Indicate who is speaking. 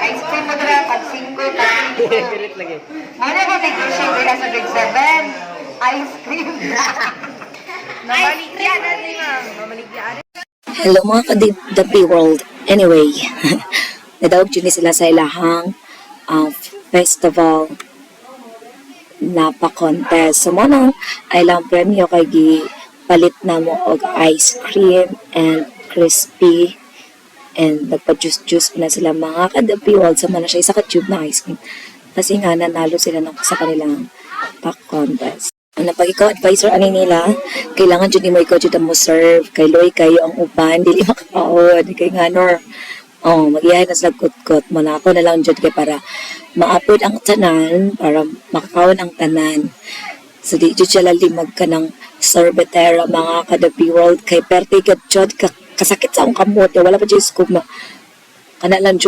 Speaker 1: ice cream mo dira pag 5 ka.
Speaker 2: Pilit lagi.
Speaker 1: Ano ba nag-shake dira sa Big 7? Ice cream.
Speaker 3: Namaligyan na din, ma'am. Namaligyan.
Speaker 4: Hello mga ka-Dapi World. Anyway, nadawag dyan sila sa ilahang festival na pa-contest. So, mo ay lang premyo kay palit na mo og ice cream and crispy and nagpa-juice na sila mga ka-Dapi World. Sama na siya isa ka-tube na ice cream. Kasi nga nanalo sila sa kanilang pa-contest. Ano pag ikaw advisor ani nila, kailangan dyan mo ikaw dyan mo serve. Kay Loy kayo ang uban, dili makapaod. Kay nga nor, mag-iyahin na sa kutkot. Manako na lang dyan kay para maapod ang tanan, para makakaon ang tanan. So di dyan siya lalimag ka ng sorbetera mga ka-Dapi World. Kay perte ka dyan, kasakit sa akong kamot. Wala pa dyan scoop na. Kana lang dyan.